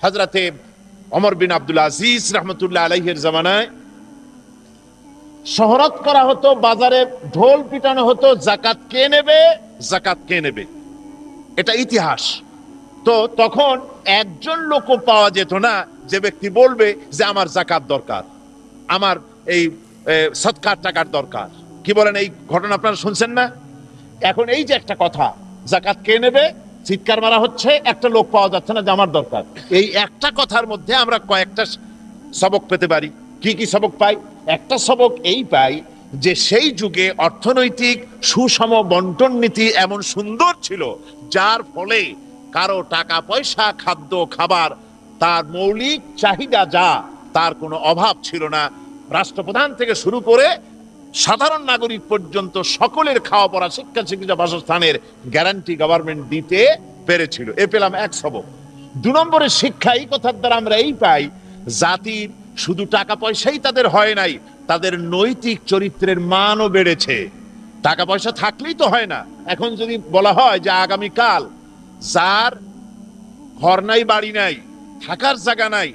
হযরতে ওমর বিন আব্দুল আজিজ রহমতুল্লাহ আলাইহির জামানায় শহরত করা হতো, বাজারে ঢোল পিটানো হতো, জাকাত কে নেবে, জাকাত কে নেবে, এটা ইতিহাস। তো তখন একজন লোকও পাওয়া যেত না যে ব্যক্তি বলবে যে আমার জাকাত দরকার, আমার এই সদকার টাকার দরকার। কি বলেন, এই ঘটনা আপনারা শুনছেন না? এখন এই যে একটা কথা, জাকাত কে নেবে, চিৎকার মারা হচ্ছে, একটা লোক পাওয়া যাচ্ছে না যে আমার দরকার। এই একটা কথার মধ্যে আমরা কয়েকটা সবক পেতে পারি। কি কি সবক পাই? একটা সবক এই পাই যে সেই যুগে অর্থনৈতিক সুষম বন্টন নীতি এমন সুন্দর ছিল, যার ফলে কারো টাকা পয়সা, খাদ্য খাবার, তার মৌলিক চাহিদা যা, তার কোনো অভাব ছিল না। রাষ্ট্রপ্রধান থেকে শুরু করে সাধারণ নাগরিক পর্যন্ত সকলের খাওয়া পড়া, শিক্ষা, চিকিৎসা, বাসস্থানের গ্যারান্টি গভর্নমেন্ট দিতে পেরেছিল। এ পেলাম এক সবক। 2 নম্বরের শিক্ষা এই কথার দ্বারা আমরা এই পাই, জাতির শুধু টাকা পয়সাই তাদের হয় নাই, তাদের নৈতিক চরিত্রের মানও বেড়েছে। টাকা পয়সা থাকলেই তো হয় না। এখন যদি বলা হয় যে আগামীকাল যার ঘর নাই, বাড়ি নাই, থাকার জায়গা নাই,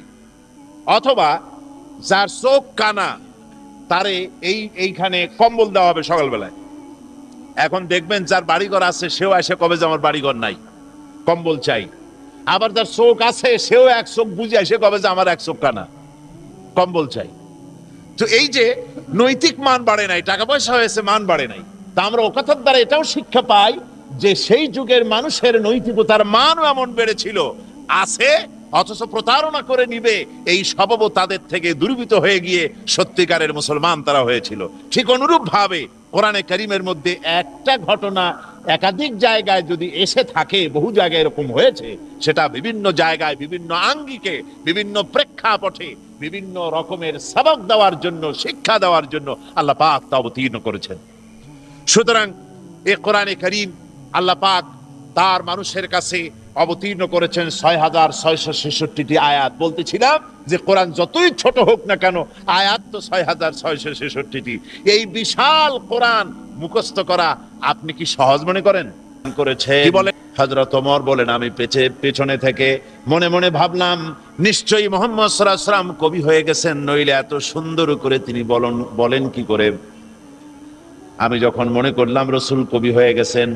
অথবা যার চোখ কানা, তারে এইখানে কম্বল দেওয়া হবে সকালবেলায়। এখন দেখবেন যার বাড়িঘর আছে সেও এসে কবে যে আমার বাড়িঘর নাই, কম্বল চাই। আবার যার চোখ আছে সেও এক চোখ বুঝে এসে কবে যে আমার এক চোখ কানা, কম্বল চাই। তো এই যে নৈতিক মান বাড়ে নাই, টাকা পয়সা হয়েছে, মান বাড়ে নাই। তা আমরা ও কথার দ্বারা এটাও শিক্ষা পাই যে সেই যুগের মানুষের নৈতিকতার মানও এমন বেড়েছিল, আছে, অথচ প্রতারণা করে নিবে এই স্বভাবও তাদের থেকে দূরীভূত হয়ে গিয়ে সত্যিকারের মুসলমান তারা হয়েছিল। ঠিক অনুরূপ ভাবে কোরআনে কারীমের মধ্যে একটা ঘটনা একাধিক জায়গায় যদি এসে থাকে, বহু জায়গায় এরকম হয়েছে, সেটা বিভিন্ন জায়গায়, বিভিন্ন আঙ্গিকে, বিভিন্ন প্রেক্ষাপটে, বিভিন্ন রকমের সবক দেওয়ার জন্য, শিক্ষা দেওয়ার জন্য আল্লাহ পাক তা অবতীর্ণ করেছেন। সুতরাং এ কোরআনে কারীম আল্লাহ পাক তার মানুষের কাছে অবতীর্ণ করেছেন ৬৬৬৬টি আয়াত। বলতেছিলাম যে কোরআন যতই ছোট হোক না কেন, আয়াত তো ৬৬৬৬টি। এই বিশাল কোরআন মুখস্থ করা আপনি কি সহজ মনে করেন? করেছে কি বলেন হযরত ওমর বলেন, আমি পেছনে থেকে মনে মনে ভাবলাম নিশ্চয়ই মুহাম্মদ সাল্লাল্লাহু আলাইহি ওয়াসাল্লাম কবি হয়ে গেছেন, নইলে এত সুন্দর করে তিনি বলেন কি করে। আমি যখন মনে করলাম রাসূল কবি হয়ে গেছেন,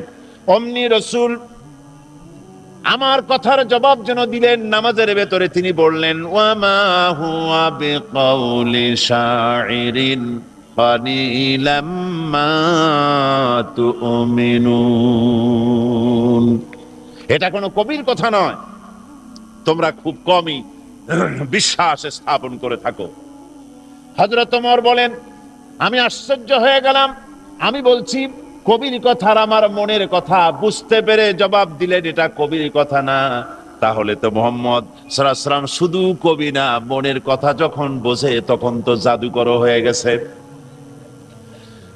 অমনি রাসূল আমার কথার জবাব যেন দিলেন। নামাজের ভেতরে তিনি বললেন, ওয়ামা হুয়া বিকাউলি শাইরিন কালিলাম মা তুমিনুন। এটা কোনো কবির কথা নয়, তোমরা খুব কমই বিশ্বাস স্থাপন করে থাকো। হযরত ওমর বলেন, আমি আশ্চর্য হয়ে গেলাম। আমি বলছি কবির কথা, আর আমার মনের কথা বুঝতে পেরে জবাব দিলেন এটা কবির কথা না। তাহলে তো মুহাম্মদ সাল্লাল্লাহু আলাইহি ওয়াসাল্লাম শুধু কবি না, মনের কথা যখন বোঝে তখন তো জাদুকর হয়ে গেছে।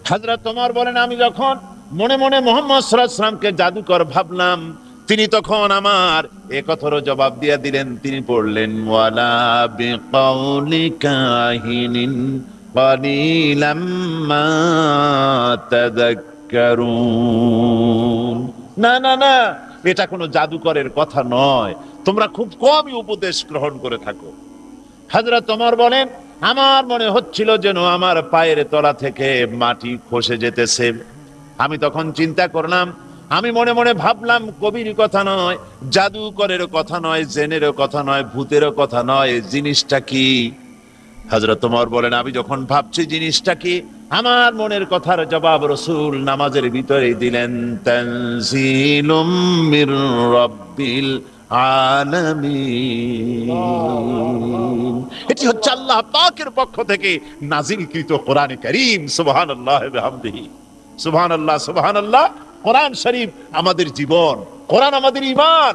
হযরত ওমর বলেন, আমি যখন মনে মনে মুহাম্মদ সাল্লাল্লাহু আলাইহি ওয়াসাল্লামকে জাদুকর ভাবলাম, তিনি তখন আমার এ কথারও জবাব দিয়ে দিলেন। তিনি পড়লেন, ওয়ালা বিকাউলি কাহিনিন কালিলাম মা তাযাক্কারুন। না না না, এটা কোনো জাদুকরের কথা নয়, তোমরা খুব কমই উপদেশ গ্রহণ করে থাকো। হযরত ওমর বলেন, আমার মনে হচ্ছিল যেন আমার পায়ের তলা থেকে মাটি খসে যেতেছে। আমি তখন চিন্তা করলাম, আমি মনে মনে ভাবলাম কবির কথা নয়, জাদুকরের কথা নয়, জেনেরও কথা নয়, ভূতেরও কথা নয়, জিনিসটা কি? হযরত ওমর বলেন, আমি যখন ভাবছি জিনিসটা কি, আমার মনের কথার জবাব রাসূল নামাজের ভিতরে দিলেন, তানজিলুম মির রাব্বিল আলামিন। এটি হচ্ছে আল্লাহ পাকের পক্ষ থেকে নাজিলকৃত কোরআনে কারীম। সুবহানাল্লাহ ওয়া বিহামদিহি, সুবহানাল্লাহ, সুবহানাল্লাহ। কোরআন শরীফ আমাদের জীবন, কোরআন আমাদের ঈমান,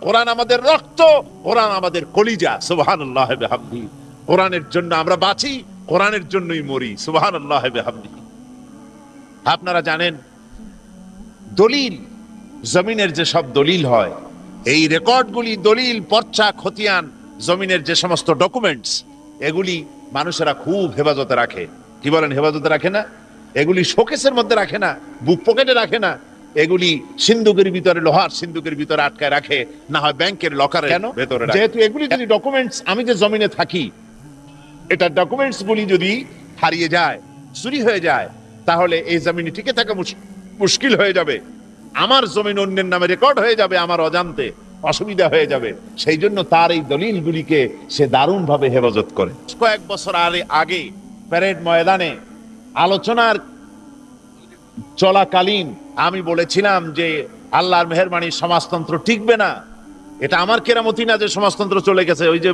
কোরআন আমাদের রক্ত, কোরআন আমাদের কলিজা। সুবহানাল্লাহ ওয়া বিহামদিহি। কোরআনের জন্য আমরা বাঁচি, কোরআনের জন্যই মরি। সুবহানাল্লাহ ওয়া বিহামদিহি। আপনারা জানেন দলিল, জমিনের যে সব দলিল হয়, এই রেকর্ডগুলি, দলিল, পর্চা, খতিয়ান, জমিনের যে সমস্ত ডকুমেন্টস, এগুলি মানুষেরা খুব হেফাজতে রাখে। কি বলেন, হেফাজতে রাখে না? এগুলি শোকেসের মধ্যে রাখে না, বুক পকেটে রাখে না, এগুলি সিন্ধুকের ভিতরে, লোহার সিন্ধুকের ভিতরে আটকায় রাখে, না হয় ব্যাংকের লকারের ভেতরে রাখে। যেহেতু এগুলি যদি ডকুমেন্টস, আমি যে জমিনে থাকি, এটা ডকুমেন্টস গুলি যদি হারিয়ে যায়, চুরি হয়ে যায়, তাহলে এই জমিনে টিকে থাকা মুশকিল হয়ে যাবে। আমার জমিন অন্যের নামে রেকর্ড হয়ে যাবে, আমার অজান্তে অসুবিধা হয়ে যাবে। সেই জন্য তার এই দলিলগুলিকে সে দারুণ ভাবে হেফাজত করে। কয়েক বছর আগে প্যারেড ময়দানে আলোচনার চলাকালীন আমি বলেছিলাম যে আল্লাহর মেহেরবানি সমাজতন্ত্র টিকবে না। এটা আমার কেরামতি না যে সমাজতন্ত্র চলে গেছে। ওই যে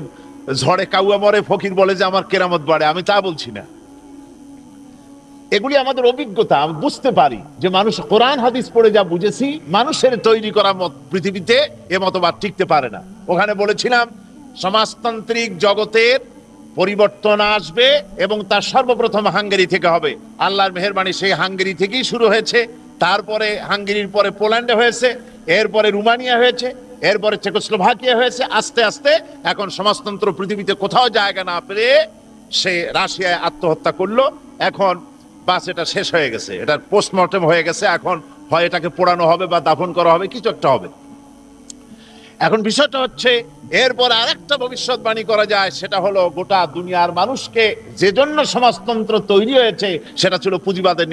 ঝড়ে কাউয়া মরে, ফকির বলে যে আমার কেরামত বাড়ে, আমি তা বলছি না। এগুলি আমাদের অভিজ্ঞতা, আমি বুঝতে পারি যে মানুষ কোরআন হাদিস পড়ে যা বুঝেছি, মানুষের তৈরি করা পৃথিবীতে এ মতবাদ টিকতে পারে না। ওখানে বলেছিলাম সমাজতান্ত্রিক জগতের পরিবর্তন আসবে এবং তার সর্বপ্রথম হাঙ্গেরি থেকে হবে। আল্লাহর মেহেরবানি সেই হাঙ্গেরি থেকেই শুরু হয়েছে, তারপরে হাঙ্গেরির পরে পোল্যান্ডে হয়েছে, এরপরে রুমানিয়া হয়েছে, এরপরে চেকোস্লোভাকিয়া হয়েছে। আস্তে আস্তে এখন সমাজতন্ত্র পৃথিবীতে কোথাও জায়গা না পেয়ে সে রাশিয়ায় আত্মহত্যা করলো। এখন বাস এটা শেষ হয়ে গেছে, এটার পোস্টমর্টেম হয়ে গেছে। এখন হয় এটাকে পোড়ানো হবে বা দাফন করা হবে, কিছু একটা হবে। এখন বিষয়টা হচ্ছে এরপর আরেকটা ভবিষ্যৎবাণী করা যায়, সেটা হলো গোটা দুনিয়ার মানুষকে যে জন্য সমাজতন্ত্র তৈরি হয়েছে সেটা ছিল পুঁজিবাদের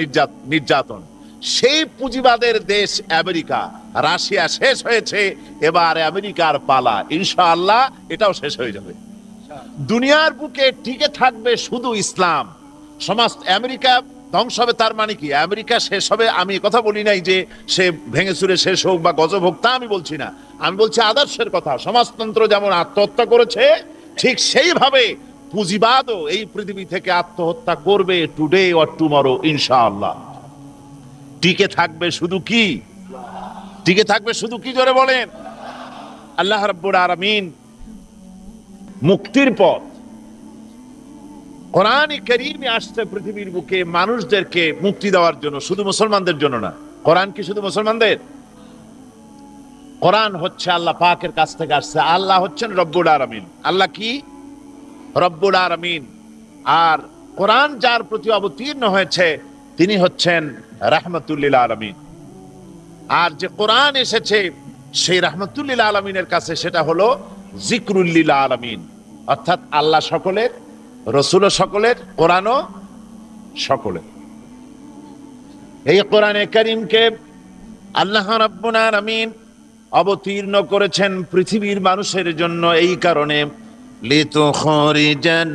নির্যাতন। সেই পুঁজিবাদের দেশ আমেরিকা, রাশিয়া শেষ হয়েছে, এবার আমেরিকার পালা। ইনশাআল্লাহ এটাও শেষ হয়ে যাবে। দুনিয়ার বুকে টিকে থাকবে শুধু ইসলাম। সমাজ আমেরিকা ধ্বংস হবে তার মানে কি আমেরিকা শেষ হবে? আমি কথা বলি নাই যে সে ভেঙে চুরে শেষ হোক বা গজব হোক, তা আমি বলছি না। আমি বলছি আদর্শের কথা। সমাজতন্ত্র যেমন আত্মহত্যা করেছে, ঠিক সেইভাবে পুঁজিবাদও এই পৃথিবী থেকে আত্মহত্যা করবে, টুডে অর টুমরো ইনশাআল্লাহ। টিকে থাকবে শুধু কি? টিকে থাকবে শুধু কি? জোরে বলেন। আল্লাহ রাব্বুল আলামিন মুক্তির পথ কোরআনে কারীমে আসছে পৃথিবীর বুকে মানুষদেরকে মুক্তি দেওয়ার জন্য, শুধু মুসলমানদের জন্য না। কোরআন কি শুধু মুসলমানদের? কোরআন হচ্ছে আল্লাহ পাকের কাছ থেকে আসছে। আল্লাহ হচ্ছেন রব্বুল আলামিন। আল্লাহ কি? রব্বুল আলামিন। আর কোরআন যার প্রতি অবতীর্ণ হয়েছে তিনি হচ্ছেন রাহমাতুল লিল আলামিন। আর যে কোরআন এসেছে সেই রাহমাতুল লিল আলামিনের কাছে, সেটা হলো যিকরুল লিল আলামিন। অর্থাৎ আল্লাহ সকলের, রসুলও সকলের, কোরআনও সকলের। এই কোরআনে কারীমকে আল্লাহ রাব্বুল আলামিন অবতীর্ণ করেছেন পৃথিবীর মানুষের জন্য। এই কারণে লিতুখরিজান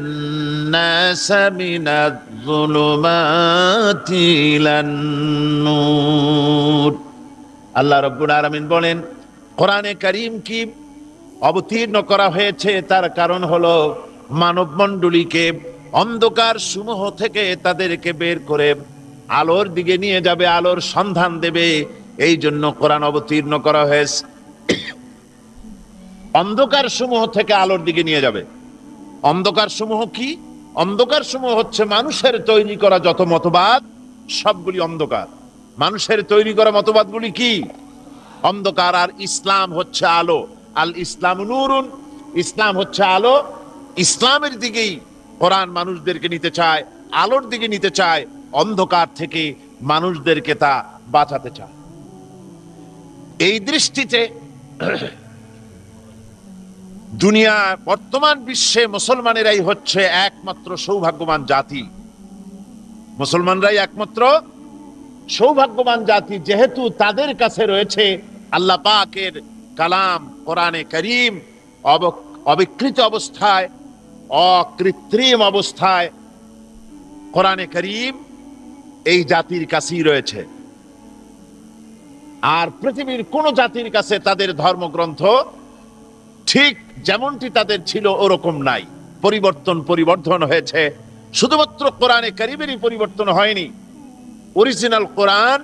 নাসা মিনাজ-যুলুমাতি ইলান নূর। আল্লাহ রাব্বুল আলামিন বলেন কোরআনে কারীম কি অবতীর্ণ করা হয়েছে, তার কারণ হলো মানব মণ্ডলীকে অন্ধকার সমূহ থেকে তাদেরকে বের করে আলোর দিকে নিয়ে যাবে, আলোর সন্ধান দেবে। এই জন্য কোরআন অবতীর্ণ করা হয়েছে। অন্ধকার সমূহ থেকে আলোর দিকে নিয়ে যাবে। অন্ধকার সমূহ কি? অন্ধকার সমূহ হচ্ছে মানুষের তৈরি করা যত মতবাদ, সবগুলি অন্ধকার। মানুষের তৈরি করা মতবাদগুলি কি? অন্ধকার। আর ইসলাম হচ্ছে আলো। আল ইসলাম নূরুন, ইসলাম হচ্ছে আলো। ইসলামের দিকেই কোরআন মানুষদেরকে নিতে চায়, আলোর দিকে নিতে চায়, অন্ধকার থেকে মানুষদেরকে তা বাঁচাতে চায়। এই দৃষ্টিতে দুনিয়া বর্তমান বিশ্বে মুসলমানেরাই হচ্ছে একমাত্র সৌভাগ্যবান জাতি। মুসলমানরাই একমাত্র সৌভাগ্যবান জাতি, যেহেতু তাদের কাছে রয়েছে আল্লাহ পাকের কালাম কোরআনে কারীম অবিকৃত অবস্থায়, অকৃত্রিম অবস্থায়। কোরআনে কারীম এই জাতির কাছেই রয়েছে। আর পৃথিবীর কোন জাতির কাছে তাদের ধর্মগ্রন্থ ঠিক যেমনটি তাদের ছিল ওরকম নাই। পরিবর্তন হয়েছে। শুধুমাত্র কোরআনে কারীমেরই পরিবর্তন হয়নি। অরিজিনাল কোরআন,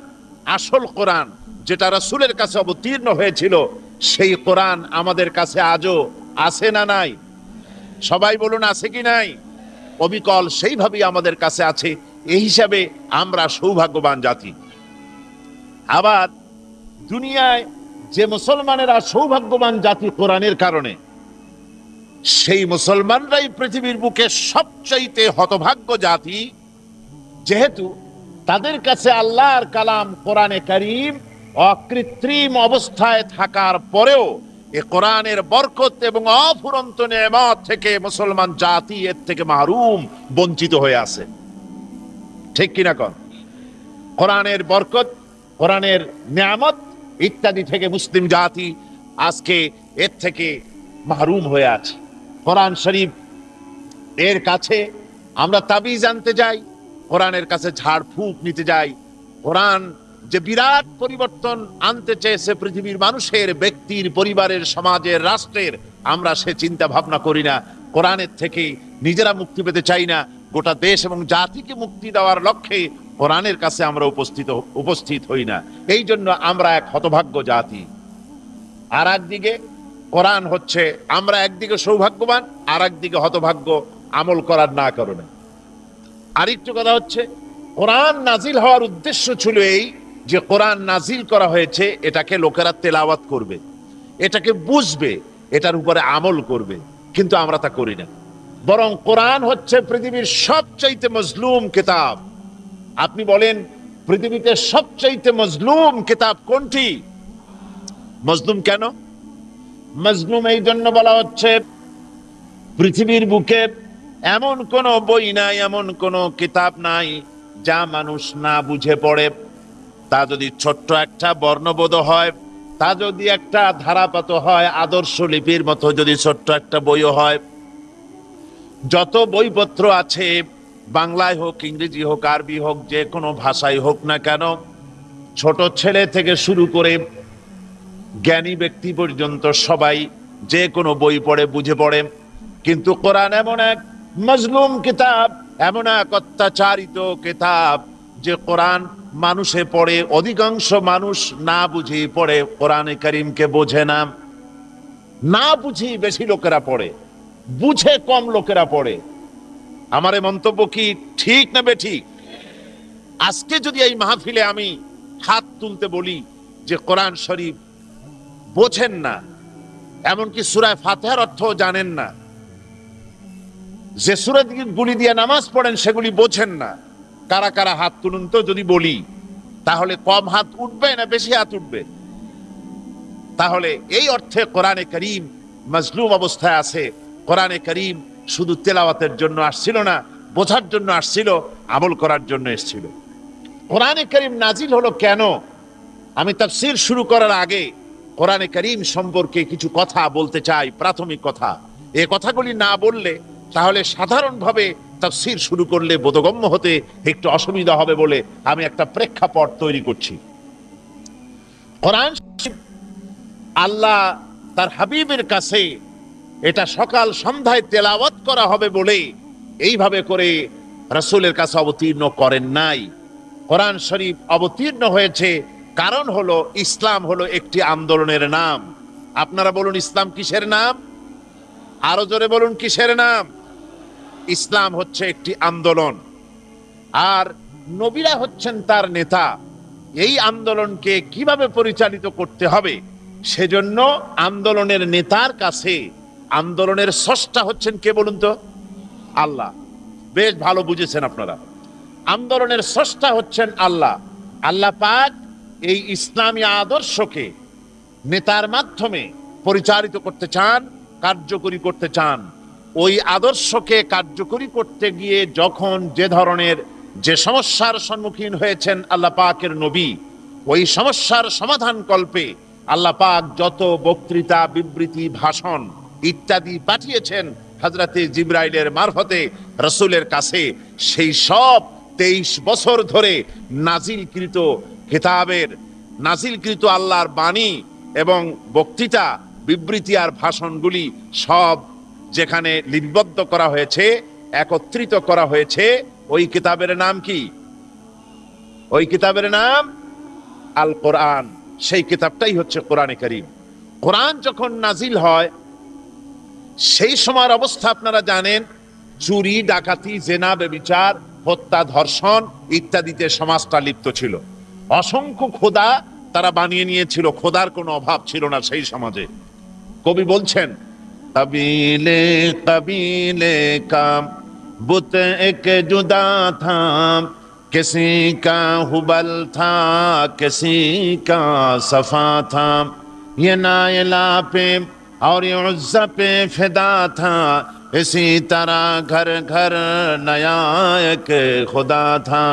আসল কোরআন যেটা রাসূলের কাছে অবতীর্ণ হয়েছিল, সেই কোরআন আমাদের কাছে আজও আছে না নাই? সবাই বলুন আছে কি নাই? অবিকল সেইভাবেই আমাদের কাছে আছে। এই হিসাবে আমরা সৌভাগ্যবান জাতি। আবার দুনিয়ায় যে মুসলমানেরা সৌভাগ্যবান জাতি কোরআনের কারণে, সেই মুসলমানরাই পৃথিবীর বুকে সবচাইতে হতভাগ্য জাতি, যেহেতু তাদের কাছে আল্লাহর কালাম কোরআনে কারীম অকৃত্রিম অবস্থায় থাকার পরেও এ কোরআনের বরকত এবং অফুরন্ত নেয়ামত থেকে মুসলমান জাতি এর থেকে মাহরুম, বঞ্চিত হয়ে আছে। ঠিক কিনা কন? কোরআনের বরকত, কোরআনের নেয়ামত ইত্যাদি থেকে মুসলিম জাতি আজকে এর থেকে মাহরুম হয়ে আছে। কোরআন শরীফ এর কাছে আমরা তাবিজ আনতে যাই, কোরআনের কাছে ঝাড়ফুঁক নিতে যাই। কোরআন যে বিরাট পরিবর্তন আনতে চেয়েছে পৃথিবীর মানুষের, ব্যক্তির, পরিবারের, সমাজের, রাষ্ট্রের, আমরা সে চিন্তা ভাবনা করি না। কোরআনের থেকে নিজেরা মুক্তি পেতে চাই না, গোটা দেশ এবং জাতিকে মুক্তি দেওয়ার লক্ষ্যে কোরআনের কাছে আমরা উপস্থিত হই না। এই জন্য আমরা এক হতভাগ্য জাতি। আর একদিকে কোরআন হচ্ছে, আমরা একদিকে সৌভাগ্যবান, আর একদিকে হতভাগ্য আমল করার না কারণে। আরেকটু কথা হচ্ছে, কোরআন নাজিল হওয়ার উদ্দেশ্য ছিল এই যে কোরআন নাজিল করা হয়েছে, এটাকে লোকেরা তেলাওয়াত করবে, এটাকে বুঝবে, এটার উপরে আমল করবে, কিন্তু আমরা তা করি না। বরং কোরআন হচ্ছে পৃথিবীর সবচাইতে মজলুম কিতাব। আপনি বলেন পৃথিবীতে সবচাইতে মজলুম কিতাব কোনটি? মজলুম কেন? মজলুম এই জন্য বলা হচ্ছে, পৃথিবীর বুকে এমন কোন বই নাই, এমন কোন কিতাব নাই যা মানুষ না বুঝে পড়ে। তা যদি ছোট্ট একটা বর্ণবোধ হয়, তা যদি একটা ধারাপাত হয়, আদর্শ লিপির মতো যদি ছোট্ট একটা বইও হয়, যত বইপত্র আছে, বাংলায় হোক, ইংরেজি হোক, আরবি হোক, যে কোনো ভাষায় হোক না কেন, ছোট ছেলে থেকে শুরু করে জ্ঞানী ব্যক্তি পর্যন্ত সবাই যে কোনো বই পড়ে, বুঝে পড়ে। কিন্তু কোরআন এমন এক মজলুম কিতাব, এমন এক অত্যাচারিত কিতাব যে কোরআন মানুষে পড়ে, অধিকাংশ মানুষ না বুঝে পড়ে, কোরআনে কারীমকে বোঝে না। না বুঝি বেশি লোকেরা পড়ে, বুঝে কম লোকেরা পড়ে। আমার এই মন্তব্য কি ঠিক না বেঠিক? আজকে যদি এই মাহফিলে আমি হাত তুলতে বলি যে কোরআন শরীফ বোঝেন না, এমনকি সূরা ফাতিহার অর্থ জানেন না, যে সূরাগুলি দিয়ে নামাজ পড়েন সেগুলি বোঝেন না, কারা কারা হাত তুলুন তো যদি বলি, তাহলে কম হাত উঠবে না বেশি হাত উঠবে? তাহলে এই অর্থে কোরআনে কারীম মজলুম অবস্থায় আছে। কোরআনে কারীম শুধু তেলাওয়াতের জন্য আসছিল না, বোঝার জন্য আসছিল, আমল করার জন্য এসেছিল। কোরআনে কারীম নাজিল হলো কেন? আমি তাফসীর শুরু করার আগে কোরআনে কারীম সম্পর্কে কিছু কথা বলতে চাই, প্রাথমিক কথা। এই কথাগুলি না বললে তাহলে সাধারণভাবে তাফসীর শুরু করলে বোধগম্য হতে একটু অসুবিধা হবে বলে আমি একটা প্রেক্ষাপট তৈরি করছি। কোরআন আল্লাহ তার হাবিবের কাছে এটা সকাল সন্ধ্যায় তেলাওয়াত করা হবে বলে এইভাবে করে রাসূলের কাছে অবতীর্ণ করেন নাই। কোরআন শরীফ অবতীর্ণ হয়েছে কারণ হলো, ইসলাম হলো একটি আন্দোলনের নাম। আপনারা বলুন, ইসলাম কিসের নাম? আরো জোরে বলুন, কিসের নাম? ইসলাম হচ্ছে একটি আন্দোলন, আর নবীরা হচ্ছেন তার নেতা। এই আন্দোলনকে কিভাবে পরিচালিত করতে হবে সেজন্য আন্দোলনের নেতার কাছে, আন্দোলনের স্রষ্টা হচ্ছেন কে বলুন তো? আল্লাহ। বেশ ভালো বুঝেছেন আপনারা। আন্দোলনের স্রষ্টা হচ্ছেন আল্লাহ। আল্লাহ পাক এই ইসলামী আদর্শকে নেতার মাধ্যমে পরিচালিত করতে চান, কার্যকরী করতে চান। ওই আদর্শকে কার্যকরী করতে গিয়ে যখন যে সমস্যার সম্মুখীন হয়েছেন আল্লাহ পাকের নবী, ওই সমস্যার সমাধান কল্পে আল্লাহ পাক যত বক্তৃতা, বিবৃতি, ভাষণ ইত্যাদি পাঠিয়েছেন হযরতে জিবরাইলের মারফতে রাসূলের কাছে, সেই সব 23 বছর ধরে নাজিলকৃত কিতাবের, নাজিলকৃত আল্লাহর বাণী এবং বক্তৃতা, বিবৃতি আর ভাষণগুলি সব যেখানে লিপিবদ্ধ করা হয়েছে, একত্রিত করা হয়েছে, ওই কিতাবের নাম কি? ওই কিতাবের নাম আল কোরআন। সেই কিতাবটাই হচ্ছে কোরআনে কারীম। কোরআন যখন নাজিল হয় সেই সময়ের অবস্থা আপনারা জানেন, চুরি, ডাকাতি, জেনা, ব্যভিচার, হত্যা, ধর্ষণ ইত্যাদিতে সমাজটা লিপ্ত ছিল। অসংখ্য খোদা তারা বানিয়ে নিয়েছিল, খোদার কোনো অভাব ছিল না সেই সমাজে। কবি বলছেন, কবিলে কবিলে কাম বুত এক জুদা থাম किसी का हुबल था किसी का सफा था, ये नायला पे और ये उज़्ज़ा पे फिदा था, इसी तरह घर घर नया एक खुदा था।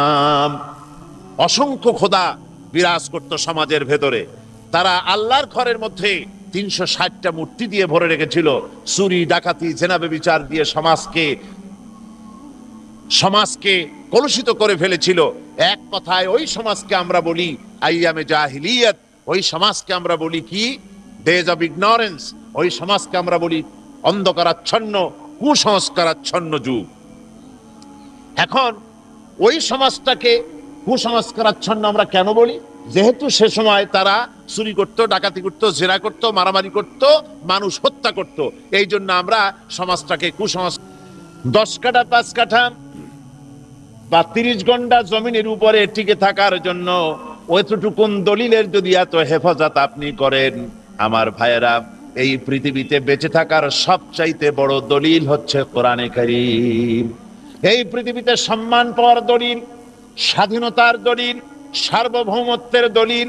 অসংখ্য খোদা বিরাজ করত সমাজের ভেতরে। তারা আল্লাহর ঘরের মধ্যে 360টা মূর্তি দিয়ে ভরে রেখেছিল। চুরি ডাকাতি জেনা ব্যভিচার দিয়ে সমাজকে কলুষিত করে ফেলেছিল। এক কথায় ওই সমাজকে আমরা বলি আইয়ামে জাহিলিয়াত। ওই সমাজকে আমরা বলি কি? Days of ignorance. ওই সমাজকে আমরা বলি অন্ধকারাচ্ছন্ন কুসংস্কারাচ্ছন্ন যুগ। এখন ওই সমাজটাকে কুসংস্কারাচ্ছন্ন আমরা কেন বলি? যেহেতু সে সময় তারা চুরি করত, ডাকাতি করত, জেরা করত, মারামারি করত, মানুষ হত্যা করত। এই জন্য আমরা সমাজটাকে কুসংস্কার। 10 কাঠা 5 কাঠা বা 30 ঘন্টা জমিনের উপরে টিকে থাকার জন্য ওইটুকুন দলিলের যদি এত হেফাজত আপনি করেন, আমার ভাইয়েরা, এই পৃথিবীতে বেঁচে থাকার সবচাইতে বড় দলিল হচ্ছে কোরআনে কারীম। এই পৃথিবীতে সম্মান পাওয়ার দলিল, স্বাধীনতার দলিল, সার্বভৌমত্বের দলিল,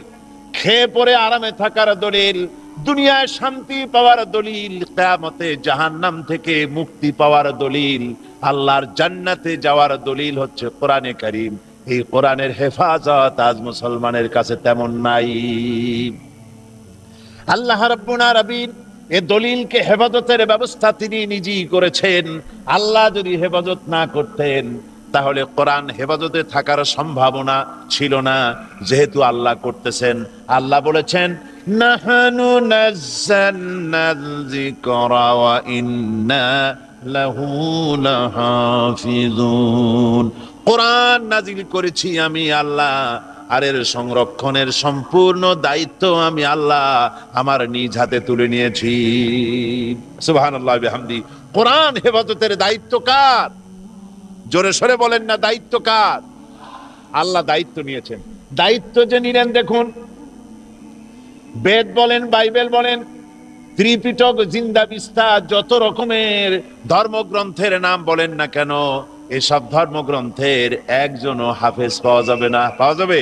খেয়ে পরে আরামে থাকার দলিল, দুনিয়ায় শান্তি পাওয়ার দলিল, কিয়ামতে জাহান্নাম থেকে মুক্তি পাওয়ার দলিল, আল্লাহর জান্নাতে যাওয়ার দলিল হচ্ছে কোরআনে কারীম। এই কোরআনের হেফাজত আজ মুসলমানের কাছে তেমন নাই। আল্লাহ রাব্বুল আলামিন এই দলিলকে হেফাজতের ব্যবস্থা তিনি নিজেই করেছেন। আল্লাহ যদি হেফাজত না করতেন তাহলে কোরআন হেফাজতে থাকার সম্ভাবনা ছিল না। যেহেতু আল্লাহ করতেছেন, আল্লাহ বলেছেন নাহনু নাযালনাল যিকরা ওয়া ইন্না লাহু লাহাফিজুন। কোরআন নাজিল করেছি আমি আল্লাহ, আর এর সংরক্ষণের সম্পূর্ণ দায়িত্ব আমি আল্লাহ আমার নিজ হাতে তুলে নিয়েছি। সুবহানাল্লাহ বিহামদি। কোরআন হেফাজতের দায়িত্ব কার? জোরে সরে বলেন না, দায়িত্ব কার? আল্লাহ দায়িত্ব নিয়েছেন। দায়িত্ব যে নিলেন, দেখুন বেদ বলেন, বাইবেল বলেন, ত্রিপিটক, জিন্দা বিস্তা, যত রকমের ধর্মগ্রন্থের নাম বলেন না কেন, এসব ধর্মগ্রন্থের একজনও হাফেজ পাওয়া যাবে না। পাওয়া যাবে?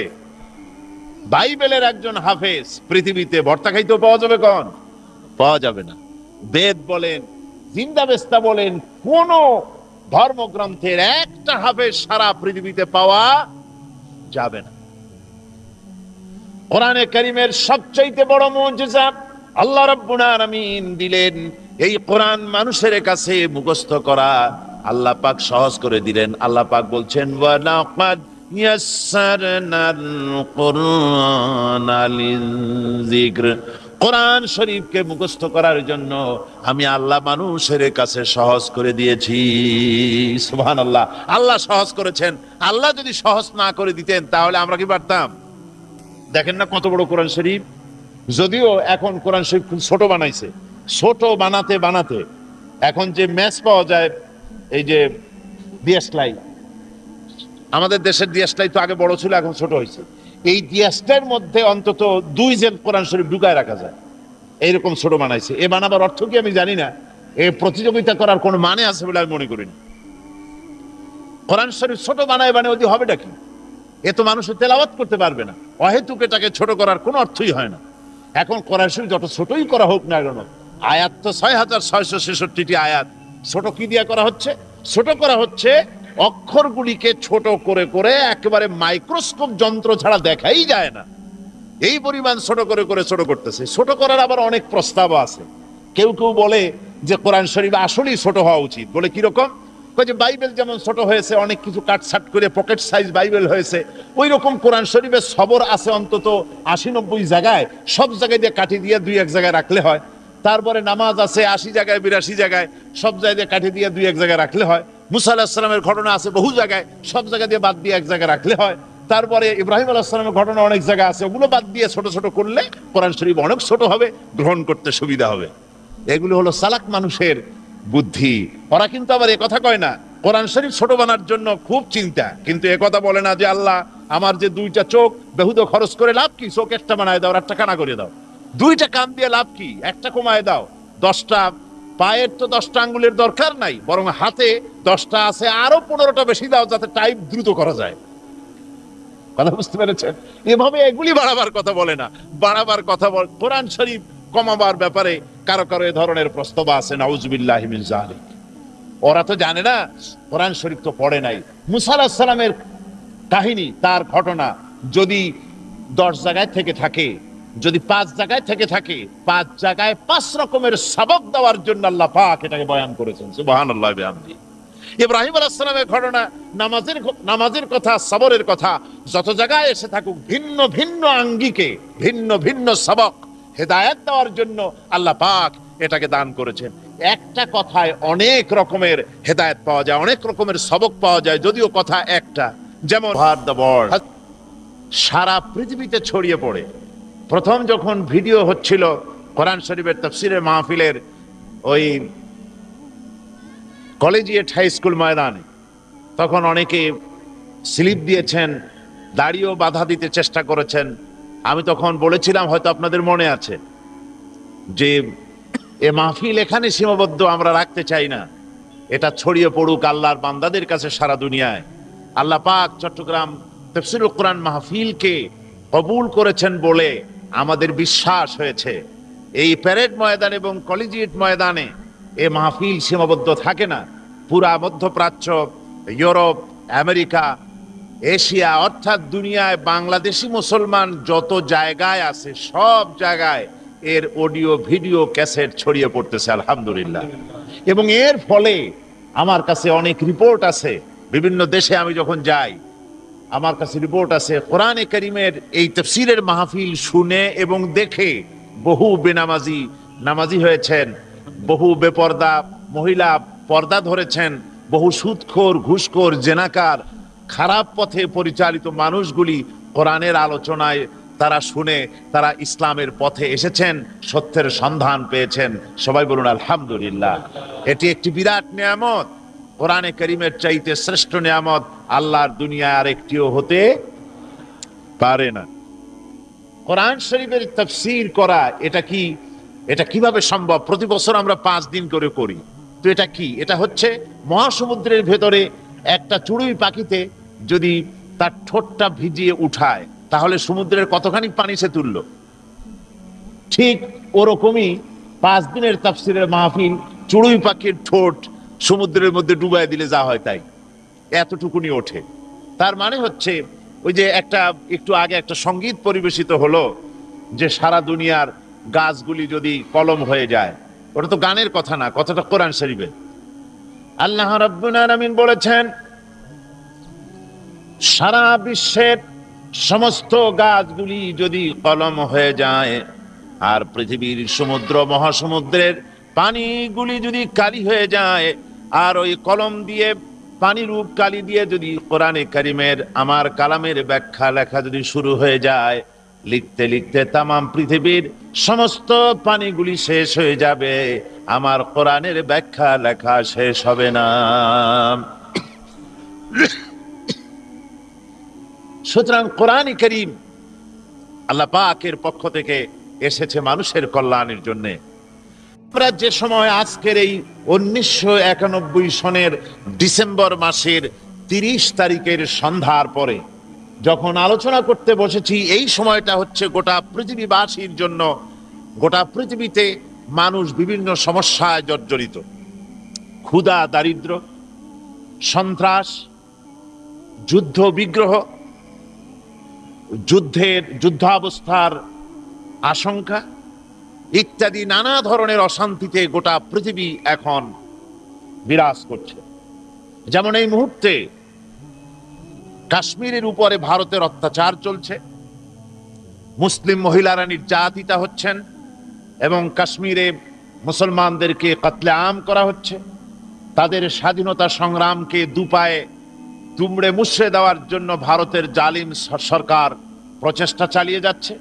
বাইবেলের একজন হাফেজ পৃথিবীতে ভর্তা খাইতেও পাওয়া যাবে? কোন? পাওয়া যাবে না। বেদ বলেন, জিন্দা বিস্তা বলেন, কোন ধর্মগ্রন্থের একটা হাফেজ সারা পৃথিবীতে পাওয়া যাবে না। কোরআনে কারীমের সবচাইতে বড় মুজিজা আল্লাহ রাব্বুল আলামিন দিলেন। এই কোরআন মানুষের কাছে মুখস্থ করা আল্লাহ পাক সহজ করে দিলেন। আল্লাহ পাক বলছেন ওয়া লাকাদ ইয়াসসারনাল কুরআনা লিযিকর। কোরআন শরীফকে মুখস্থ করার জন্য আমি আল্লাহ মানুষের কাছে সহজ করে দিয়েছি। সুবহানাল্লাহ। আল্লাহ সহজ করেছেন। আল্লাহ যদি সহজ না করে দিতেন তাহলে আমরা কি পারতাম? দেখেন না কত বড় কোরআন শরীফ। যদিও এখন কোরআন শরীফ খুব ছোট বানাইছে। ছোট বানাতে বানাতে এখন যে ম্যাচ পাওয়া যায়, এই যে দিয়াসলাই, আমাদের দেশের দিয়াসলাই তো আগে বড় ছিল, এখন ছোট হয়েছে। এই দিয়াসটার মধ্যে অন্তত 2 জেল কোরআন শরীফ ঢুকায় রাখা যায়, এইরকম ছোট বানাইছে। এ বানাবার অর্থ কি আমি জানি না। এ প্রতিযোগিতা করার কোনো মানে আছে বলে আমি মনে করি না। কোরআন শরীফ ছোট বানায় ওদি হবেটা কি? এ তো মানুষের তেলাওয়াত করতে পারবে না। অহেতুক এটাকে ছোট করার কোনো অর্থই হয় না। এখন কোরআন শরীফ যত ছোটই করা হোক না কেন, আয়াত তো 6666টি আয়াত। ছোট কি দিয়া করা হচ্ছে? ছোট করা হচ্ছে অক্ষরগুলিকে ছোট করে করে একেবারে মাইক্রোস্কোপ যন্ত্র ছাড়া দেখাই যায় না, এই পরিমাণ ছোট করে করে ছোট করতেছে। ছোট করার আবার অনেক প্রস্তাব আছে। কেউ কেউ বলে যে কোরআন শরীফ আসলেই ছোট হওয়া উচিত। বলে কিরকম? যে বাইবেল যেমন ছোট হয়েছে, অনেক কিছু কাটছাট করে পকেট সাইজ বাইবেল হয়েছে, ওই রকম কোরআন শরীফের সবর আছে অন্তত 80-90 জায়গায়। সব জায়গায় দিয়ে কাঠি দিয়ে 2-1 জায়গায় রাখলে হয়। তারপরে নামাজ আছে 80 জায়গায় 82 জায়গায়, সব জায়গায় কাঠি দিয়ে 2-1 জায়গায় রাখলে হয়। মুসা আলাইহিস সালামের ঘটনা আছে বহু জায়গায়, সব জায়গা দিয়ে বাদ দিয়ে 1 জায়গায় রাখলে হয়। তারপরে ইব্রাহিম আলাইহিস সালামের ঘটনা অনেক জায়গা আছে, ওগুলো বাদ দিয়ে ছোট ছোট করলে কোরআন শরীফ অনেক ছোট হবে, গ্রহণ করতে সুবিধা হবে। এগুলো হলো চালাক মানুষের বুদ্ধি। ওরা কিন্তু আবার কথা কয় না কোরআন শরীফ ছোট বানার জন্য খুব চিন্তা, কিন্তু কথা বলে না যে আল্লাহ আমার যে 2টা চোখ বেহুদা খরচ করে লাভ কি? চোখ একটা বানায় দাও, একটা কানা করে দাও। 2টা কান দিয়ে লাভ কি? একটা কমায় দাও। 10টা পায়ের তো 10টা আঙ্গুলের দরকার নাই, বরং হাতে 10টা আছে, আরো 15টা বেশি দাও যাতে টাইপ দ্রুত করা যায়। কথা বুঝতে পেরেছেন? এভাবে এগুলি বাড়াবার কথা বলে না, বাড়াবার কথা বল কোরআন শরীফ কমাবার ব্যাপারে কারো কারো এ ধরনের প্রস্তাব আছে, নাউজুবিল্লাহি মিন যালিক। ওরা তো জানে না, কোরআন শরীফ তো পড়ে নাই। মুসা আলাইহিস সালামের কাহিনী, তার ঘটনা যদি 10 জায়গায় থেকে থাকে, যদি 5 জায়গায় থেকে থাকে, 5 জায়গায় 5 রকমের সবক দেওয়ার জন্য আল্লাহ পাক এটাকে বয়ান করেছেন। সুবহানাল্লাহ বিহামদি। ইব্রাহিম আলাইহিস সালামের ঘটনা, নামাজের কথা, সবরের কথা যত জায়গায় এসে থাকুক, ভিন্ন ভিন্ন আঙ্গিকে ভিন্ন ভিন্ন সবক হেদায়েত দেওয়ার জন্য আল্লাহ পাক এটাকে দান করেছেন। একটা কথায় অনেক রকমের হেদায়েত পাওয়া যায়, অনেক রকমের সবক পাওয়া যায়, যদিও কথা একটা। যেমন সারা পৃথিবীতে ছড়িয়ে পড়ে। প্রথম যখন ভিডিও হচ্ছিল কোরআন শরীফের তাফসীরের মাহফিলের ওই কলেজিয়েট হাই স্কুল ময়দানে, তখন অনেকে স্লিপ দিয়েছেন, দাড়িও বাধা দিতে চেষ্টা করেছেন। আমি তখন বলেছিলাম, হয়তো আপনাদের মনে আছে, যে এ মাহফিল এখানে সীমাবদ্ধ আমরা রাখতে চাই না, এটা ছড়িয়ে পড়ুক আল্লাহর বান্দাদের কাছে সারা দুনিয়ায়। আল্লাহ পাক চট্টগ্রাম তাফসীরুল কোরআন মাহফিলকে কবুল করেছেন বলে আমাদের বিশ্বাস হয়েছে। এই প্যারেড ময়দান এবং কলেজিয়েট ময়দানে এ মাহফিল সীমাবদ্ধ থাকে না। পুরা মধ্যপ্রাচ্য, ইউরোপ, আমেরিকা, এশিয়া, অর্থাৎ দুনিয়ায় বাংলাদেশি মুসলমান যত জায়গায় আছে, সব জায়গায় এর অডিও ভিডিও ক্যাসেট ছড়িয়ে পড়তেছে আলহামদুলিল্লাহ। এবং এর ফলে আমার কাছে অনেক রিপোর্ট আছে, বিভিন্ন দেশে আমি যখন যাই আমার কাছে রিপোর্ট আছে, কোরআনে কারীমের এই তাফসীরের মাহফিল শুনে এবং দেখে বহু বেনামাজি নামাজি হয়েছেন, বহু বেপর্দা মহিলা পর্দা ধরেছেন, বহু সুদখোর, ঘুষখোর, জেনাকার, খারাপ পথে পরিচালিত মানুষগুলি কোরআনের আলোচনায় তারা শুনে তারা ইসলামের পথে এসেছেন, সত্যের সন্ধান পেয়েছেন। সবাই বলুন আলহামদুলিল্লাহ। এটি একটি বিরাট নিয়ামত, কোরআনে কারীমের চাইতে শ্রেষ্ঠ নিয়ামত আল্লাহর দুনিয়ায় আর একটিও হতে পারে না। কোরআন শরীফের তাফসীর করা এটা কিভাবে সম্ভব? প্রতি বছর আমরা 5 দিন করে করি। তো এটা কি? এটা হচ্ছে মহাসমুদ্রের ভেতরে একটা চড়ুই পাখিতে যদি তার ঠোঁটটা ভিজিয়ে উঠায়, তাহলে সমুদ্রের কতখানি পানি সে তুলল। ঠিক ওরকমই 5 দিনের তাফসীরের মাহফিল, চড়ুই পাখির ঠোঁট সমুদ্রের মধ্যে ডুবাই দিলে যা হয় তাই, এতটুকুনি ওঠে। তার মানে হচ্ছে, ওই যে একটু আগে একটা সঙ্গীত পরিবেশিত হলো, যে সারা দুনিয়ার গাছগুলি যদি কলম হয়ে যায়, ওটা তো গানের কথা না, কথাটা কোরআন শরীফে। আল্লাহ রাব্বুল আলামিন বলেছেন, সারা বিশ্বের সমস্ত গাছগুলি যদি কলম হয়ে যায়, আর পৃথিবীর সমুদ্র মহাসমুদ্রের পানিগুলি যদি কালি হয়ে যায়, আর ওই কলম দিয়ে পানি রূপ কালি দিয়ে যদি কোরআনে কারীমের আমার কালামের ব্যাখ্যা লেখা যদি শুরু হয়ে যায়, লিখতে লিখতে তামাম পৃথিবীর সমস্ত পানিগুলি শেষ হয়ে যাবে, আমার কোরআনের ব্যাখ্যা লেখা শেষ হবে না। সুতরাং কোরআনে কারীম আল্লাহ পাকের পক্ষ থেকে এসেছে মানুষের কল্যাণের জন্য। আমরা যে সময় আজকের এই 1991 সনের ডিসেম্বর মাসের 30 তারিখের সন্ধ্যার পরে যখন আলোচনা করতে বসেছি, এই সময়টা হচ্ছে গোটা পৃথিবীবাসীর জন্য। গোটা পৃথিবীতে মানুষ বিভিন্ন সমস্যায় জর্জরিত। ক্ষুধা, দারিদ্র, সন্ত্রাস, যুদ্ধ বিগ্রহ, যুদ্ধাবস্থার আশঙ্কা ইত্যাদি নানা ধরনের অশান্তিতে গোটা পৃথিবী এখন বিরাজ করছে। যেমন এই মুহূর্তে কাশ্মীরের উপরে ভারতের অত্যাচার চলছে, মুসলিম মহিলারা নির্যাতিতা হচ্ছেন এবং কাশ্মীরে মুসলমানদেরকে কতলে আম করা হচ্ছে। তাদের স্বাধীনতা সংগ্রামকে দুপায়ে দুমড়ে মুছড়ে দেওয়ার জন্য ভারতের জালিম সরকার প্রচেষ্টা চালিয়ে যাচ্ছে।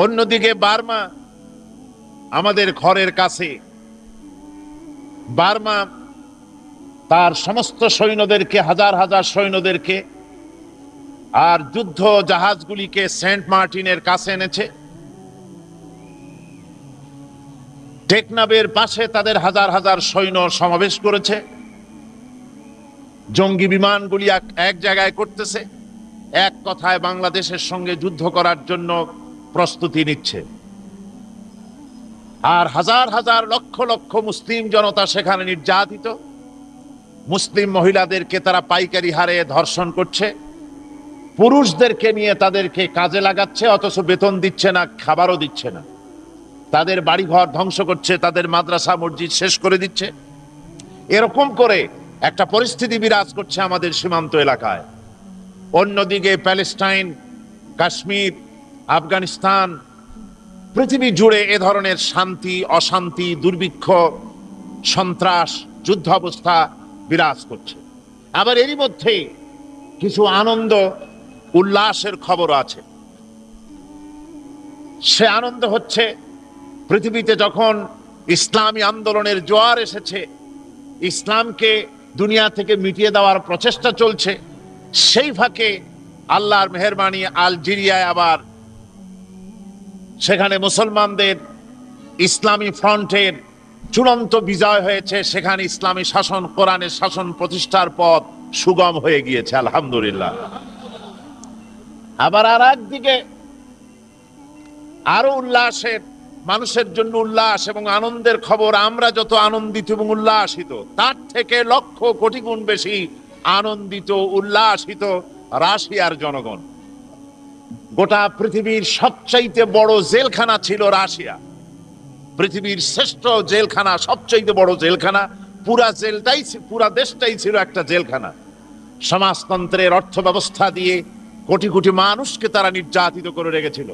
অন্যদিকে বার্মা, আমাদের ঘরের কাছে, বার্মা তার সমস্ত সৈন্যদেরকে, হাজার হাজার সৈন্যদেরকে আর যুদ্ধ জাহাজগুলিকে সেন্ট মার্টিনের কাছে এনেছে। টেকনাফের পাশে তাদের হাজার হাজার সৈন্য সমাবেশ করেছে। জঙ্গি বিমানগুলি এক জায়গায় করতেছে, কথায় বাংলাদেশের সঙ্গে যুদ্ধ করার জন্য প্রস্তুতি নিচ্ছে। আর হাজার হাজার লক্ষ লক্ষ মুসলিম জনতা সেখানে নির্যাতিত। মুসলিম মহিলাদেরকে তারা পাইকারি হারে ধর্ষণ করছে, পুরুষদেরকে নিয়ে তাদেরকে কাজে লাগাচ্ছে, অথচ বেতন দিচ্ছে না, খাবারও দিচ্ছে না। তাদের বাড়িঘর ধ্বংস করছে, তাদের মাদ্রাসা মসজিদ শেষ করে দিচ্ছে। এরকম করে একটা পরিস্থিতি বিরাজ করছে আমাদের সীমান্ত এলাকায়। অন্যদিকে প্যালেস্টাইন, কাশ্মীর, আফগানিস্তান, পৃথিবী জুড়ে এ ধরনের শান্তি, অশান্তি, দুর্ভিক্ষ, সন্ত্রাস, যুদ্ধ অবস্থা বিরাজ করছে। আবার এরই মধ্যে কিছু আনন্দ উল্লাসের খবর আছে। সে আনন্দ হচ্ছে, পৃথিবীতে যখন ইসলামী আন্দোলনের জোয়ার এসেছে, ইসলামকে দুনিয়া থেকে মিটিয়ে দেওয়ার প্রচেষ্টা চলছে, সেই ফাঁকে আল্লাহর মেহেরবানি আলজেরিয়ায় আবার সেখানে মুসলমানদের ইসলামী ফ্রন্টের চূড়ান্ত বিজয় হয়েছে। সেখানে ইসলামী শাসন, কোরআনের শাসন প্রতিষ্ঠার পথ সুগম হয়ে গিয়েছে, আলহামদুলিল্লাহ। আবার আর একদিকে আরো উল্লাসের, মানুষের জন্য উল্লাস এবং আনন্দের খবর। আমরা যত আনন্দিত এবং উল্লাসিত, তার থেকে লক্ষ কোটি গুণ বেশি আনন্দিত, উল্লাসিত রাশিয়ার জনগণ। গোটা পৃথিবীর সবচাইতে বড় জেলখানা ছিল রাশিয়া। পৃথিবীর শ্রেষ্ঠ জেলখানা, সবচাইতে বড় জেলখানা। পুরা দেশটাই ছিল একটা জেলখানা। সমাজতন্ত্রের অর্থ ব্যবস্থা দিয়ে কোটি কোটি মানুষকে তারা নির্যাতিত করে রেখেছিল।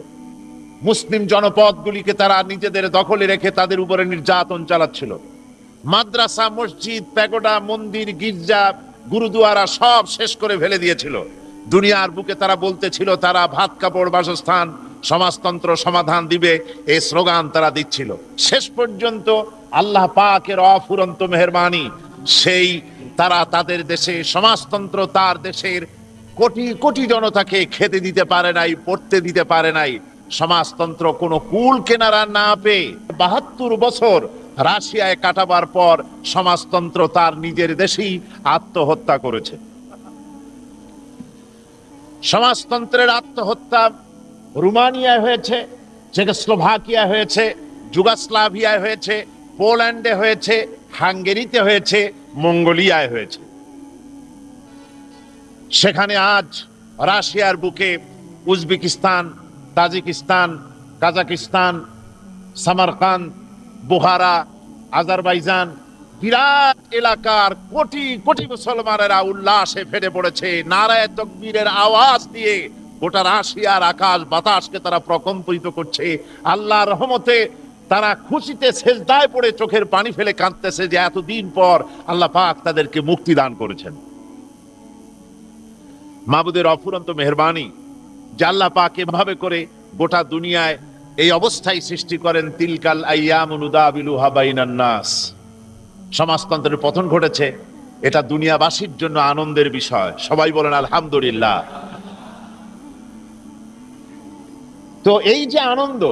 মুসলিম জনপদগুলিকে তারা নিজেদের দখলে রেখে তাদের উপরে নির্যাতন চালাচ্ছিল। মাদ্রাসা, মসজিদ, প্যাগোডা, মন্দির, গির্জা, গুরুদুয়ারা সব শেষ করে ফেলে দিয়েছিল। দুনিয়ার বুকে তারা বলতেছিল তারা ভাত কাপড় বাসস্থান, সমাজতন্ত্র সমাধান দিবে, এই স্লোগান তারা দিচ্ছিল। শেষ পর্যন্ত আল্লাহ পাকের অফুরন্ত মেহেরবানি, সেই তারা তাদের দেশে সমাজতন্ত্র, তার দেশের কোটি কোটি জনতাকে খেতে দিতে পারে নাই, পড়তে দিতে পারে নাই। সমাজতন্ত্র কোনো কুল কেনারা না পেয়ে ৭২ বছর রাশিয়ায় কাটাবার পর সমাজতন্ত্র তার নিজের দেশেই আত্মহত্যা করেছে। সমাজতন্ত্রের আত্মহত্যা রোমানিয়ায় হয়েছে, চেকোস্লোভাকিয়া হয়েছে, যুগোস্লাভিয়ায় হয়েছে, পোল্যান্ডে হয়েছে, হাঙ্গেরিতে হয়েছে, মঙ্গোলিয়ায় হয়েছে। সেখানে আজ রাশিয়ার বুকে Uzbekistan, Tajikistan, Kazakhstan, Samarkand, বুহারা, Azerbaijan, বিরাট এলাকার কোটি কোটি মুসলমানেরা উল্লাসে ফেটে পড়েছে। নারায়ে তাকবীরের আওয়াজ দিয়ে গোটা রাশিয়ার আকাশ বাতাসকে তারা প্রকম্পিত করছে। আল্লাহর রহমতে তারা খুশিতে সেজদায় পড়ে চোখের পানি ফেলে কাঁদতেছে যে এতদিন পর আল্লাহ পাক তাদেরকে মুক্তি দান করেছেন। মাবুদের অফুরন্ত মেহেরবানি যে আল্লাহ পাক এভাবে করে গোটা দুনিয়ায় এই অবস্থায় সৃষ্টি করেন। তিলকাল আইয়ামু নুদাবিলুহা বাইনান নাস। সমাজতন্ত্রের পতন ঘটেছে, এটা দুনিয়াবাসীর জন্য আনন্দের বিষয়। সবাই বলেন আলহামদুলিল্লাহ। তো এই যে আনন্দ,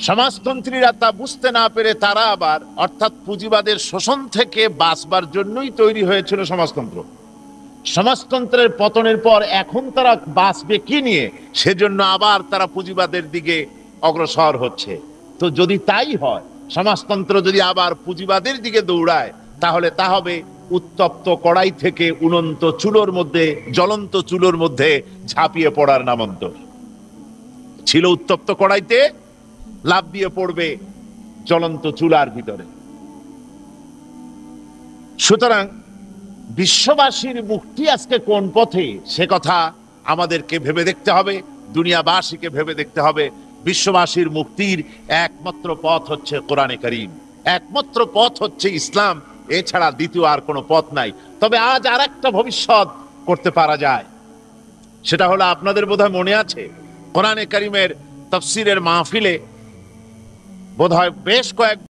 সমাজতন্ত্রীরা তা বুঝতে না পেরে তারা আবার, অর্থাৎ পুঁজিবাদের শোষণ থেকে বাঁচবার জন্যই তৈরি হয়েছিল সমাজতন্ত্র। সমাজতন্ত্রের পতনের পর এখন তারা বাঁচবে কি নিয়ে, সেজন্য আবার তারা পুঁজিবাদের দিকে অগ্রসর হচ্ছে। তো যদি তাই হয়, সমাজতন্ত্র যদি আবার পুঁজিবাদের দিকে দৌড়ায়, তাহলে তা হবে উত্তপ্ত কড়াই থেকে উনন্ত চুলোর মধ্যে, জ্বলন্ত চুলোর মধ্যে ঝাঁপিয়ে পড়ার নামান্তর। ছিল উত্তপ্ত কড়াইতে, লাফ দিয়ে পড়বে জ্বলন্ত চুলার ভিতরে। সুতরাং বিশ্ববাসীর মুক্তি আজকে কোন পথে, সে কথা আমাদেরকে ভেবে দেখতে হবে, দুনিয়াবাসীকে ভেবে দেখতে হবে। বিশ্ববাসীর মুক্তির একমাত্র পথ হচ্ছে কোরআনে কারীম, একমাত্র পথ হচ্ছে ইসলাম, এছাড়া দ্বিতীয় আর কোনো পথ নাই। তবে আজ আর একটা ভবিষ্যৎ করতে পারা যায়, সেটা হলো, আপনাদের বোধহয় মনে আছে, কোরআনে কারীমের তাফসীরের মাহফিলে বোধহয় বেশ কয়েক